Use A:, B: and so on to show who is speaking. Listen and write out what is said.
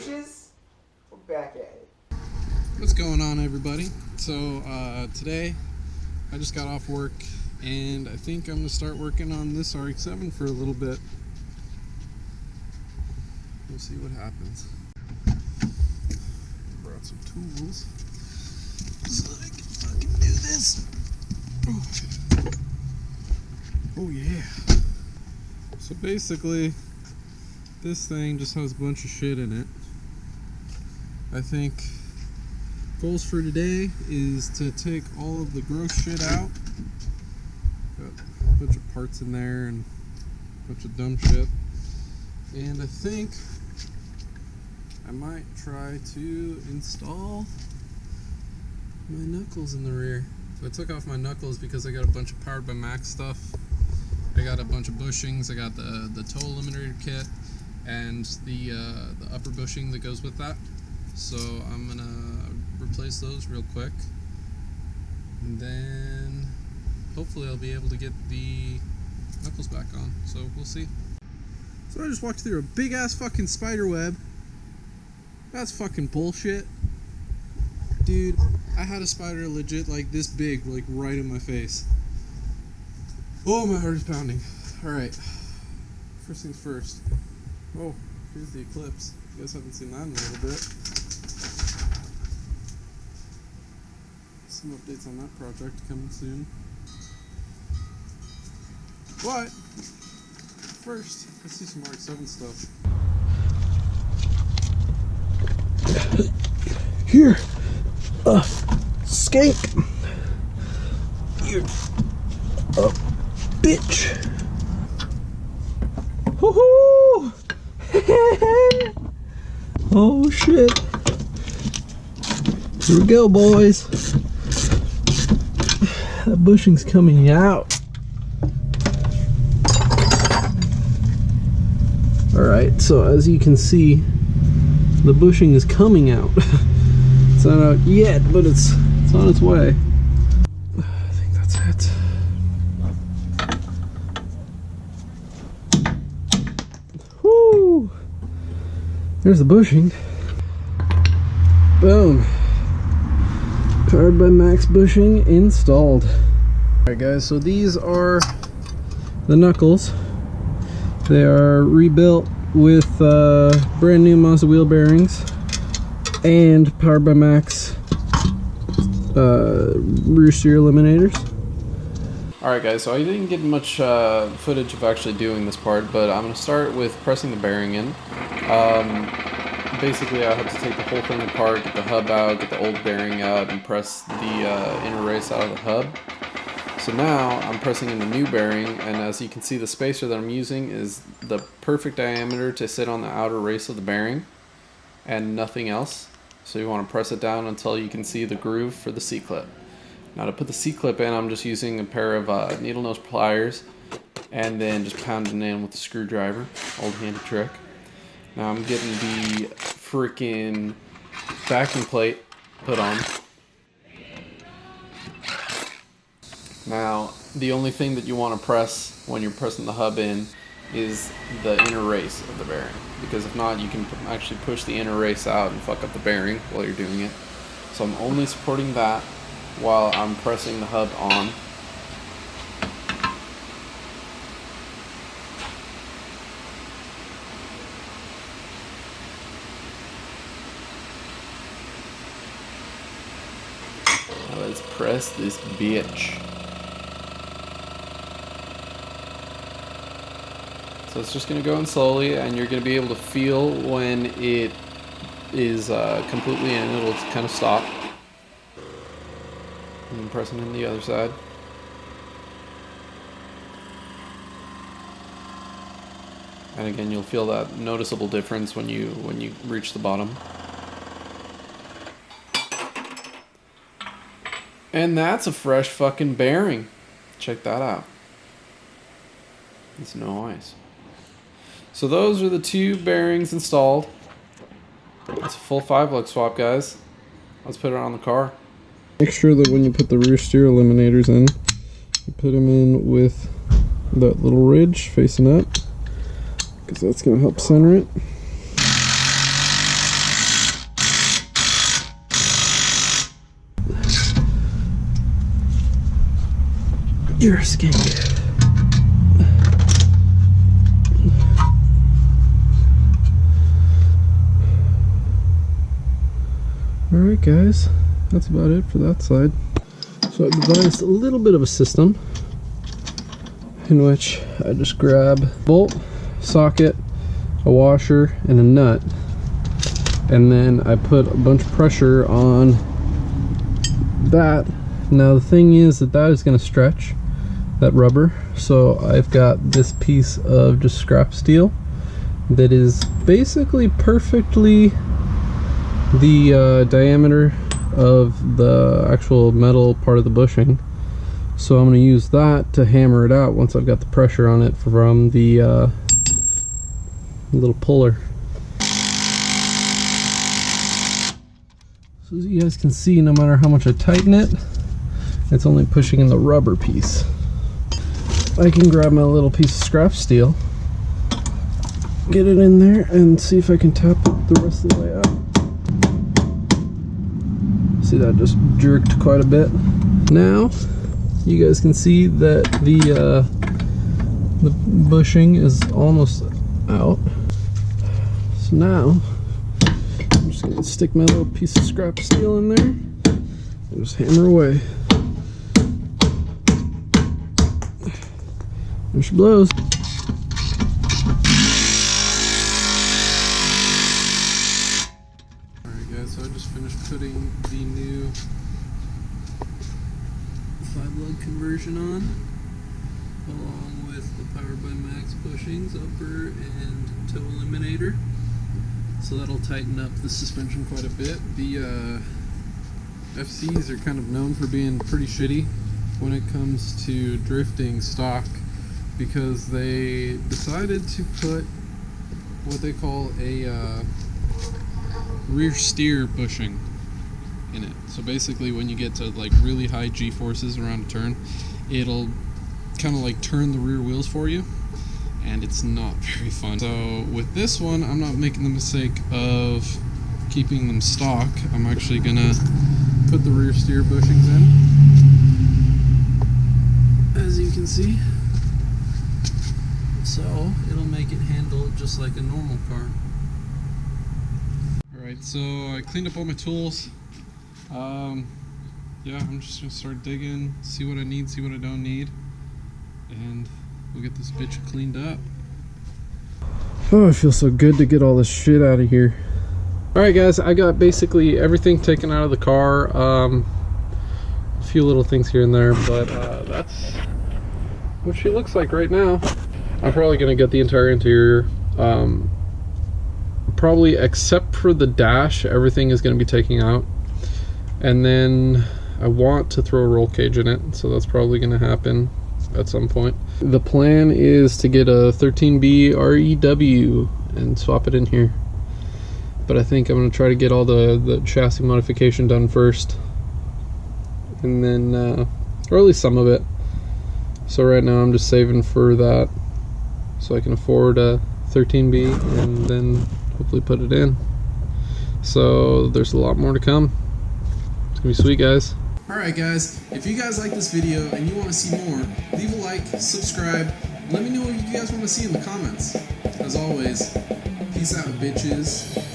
A: bitches, we're back at it.
B: What's going on, everybody? So today I just got off work and I think I'm gonna start working on this Rx7 for a little bit. We'll see what happens. Brought some tools so I can fucking do this. Oh yeah. So basically this thing just has a bunch of shit in it. I think goals for today is to take all of the gross shit out. Got a bunch of parts in there and a bunch of dumb shit. And I think I might try to install my knuckles in the rear. So I took off my knuckles because I got a bunch of Powered by Max stuff. I got a bunch of bushings. I got the toe eliminator kit and the upper bushing that goes with that. So I'm gonna replace those real quick, and then hopefully I'll be able to get the knuckles back on. So we'll see. So I just walked through a big ass fucking spider web. That's fucking bullshit. Dude, I had a spider legit like this big, like right in my face. Oh, my heart is pounding. Alright. First things first. Oh, here's the eclipse. You guys haven't seen that in a little bit. Some updates on that project coming soon. But first, let's see some Rx7 stuff.
C: Here, skank. You're a bitch. Woohoo! Oh shit. Here we go, boys. That bushing's coming out. Alright, so as you can see, the bushing is coming out. It's not out yet, but it's on its way. I think that's it. Woo! There's the bushing. Boom. Powered by Max bushing installed. Alright guys, so these are the knuckles. They are rebuilt with brand new Mazda wheel bearings and Powered by Max rear steer eliminators.
B: Alright guys, so I didn't get much footage of actually doing this part, but I'm going to start with pressing the bearing in. Basically I had to take the whole thing apart, get the hub out, get the old bearing out, and press the inner race out of the hub. So now I'm pressing in the new bearing, and as you can see, the spacer that I'm using is the perfect diameter to sit on the outer race of the bearing and nothing else. So you want to press it down until you can see the groove for the C-clip. Now to put the C-clip in, I'm just using a pair of needle nose pliers and then just pounding in with the screwdriver, old handy trick. Now I'm getting the freaking backing plate put on. Now, the only thing that you want to press when you're pressing the hub in is the inner race of the bearing, because if not, you can actually push the inner race out and fuck up the bearing while you're doing it. So I'm only supporting that while I'm pressing the hub on. Now let's press this bitch. So it's just going to go in slowly, and you're going to be able to feel when it is completely in, it'll kind of stop. And then pressing in the other side. And again, you'll feel that noticeable difference when you reach the bottom. And that's a fresh fucking bearing. Check that out. It's noise. So those are the two bearings installed. It's a full 5-lug swap, guys. Let's put it on the car.
C: Make sure that when you put the rear steer eliminators in, you put them in with that little ridge facing up, because that's going to help center it. You're a skink. Alright guys, that's about it for that side. So I devised a little bit of a system in which I just grab a bolt, socket, a washer, and a nut, and then I put a bunch of pressure on that. Now the thing is that is going to stretch that rubber, so I've got this piece of just scrap steel that is basically perfectly the diameter of the actual metal part of the bushing. So I'm going to use that to hammer it out once I've got the pressure on it from the little puller. So as you guys can see, no matter how much I tighten it, it's only pushing in the rubber piece. I can grab my little piece of scrap steel, get it in there, and see if I can tap it the rest of the way out. See, that just jerked quite a bit. Now you guys can see that the bushing is almost out. So now I'm just gonna stick my little piece of scrap steel in there and just hammer away. There she blows. So I just finished putting the new 5-lug conversion on, along with the Powered by Max bushings, upper and toe eliminator. So that'll tighten up the suspension quite a bit. The FCs are kind of known for being pretty shitty when it comes to drifting stock, because they decided to put what they call a rear steer bushing in it. So basically when you get to like really high G-forces around a turn, it'll kind of like turn the rear wheels for you, and it's not very fun. So with this one, I'm not making the mistake of keeping them stock. I'm actually gonna put the rear steer bushings in, as you can see. So it'll make it handle just like a normal car. Alright, so I cleaned up all my tools. Yeah, I'm just gonna start digging, see what I need, see what I don't need, and we'll get this bitch cleaned up. Oh, it feels so good to get all this shit out of here. Alright guys, I got basically everything taken out of the car. A few little things here and there, but that's what she looks like right now. I'm probably gonna get the entire interior. Probably except for the dash, everything is going to be taken out, and then I want to throw a roll cage in it, so that's probably going to happen at some point. The plan is to get a 13B REW and swap it in here, but I think I'm going to try to get all the chassis modification done first, and then or at least some of it. So right now I'm just saving for that so I can afford a 13B and then hopefully put it in. So there's a lot more to come. It's gonna be sweet, guys. Alright guys, if you guys like this video and you want to see more, leave a like, subscribe, let me know what you guys want to see in the comments. As always, peace out, bitches.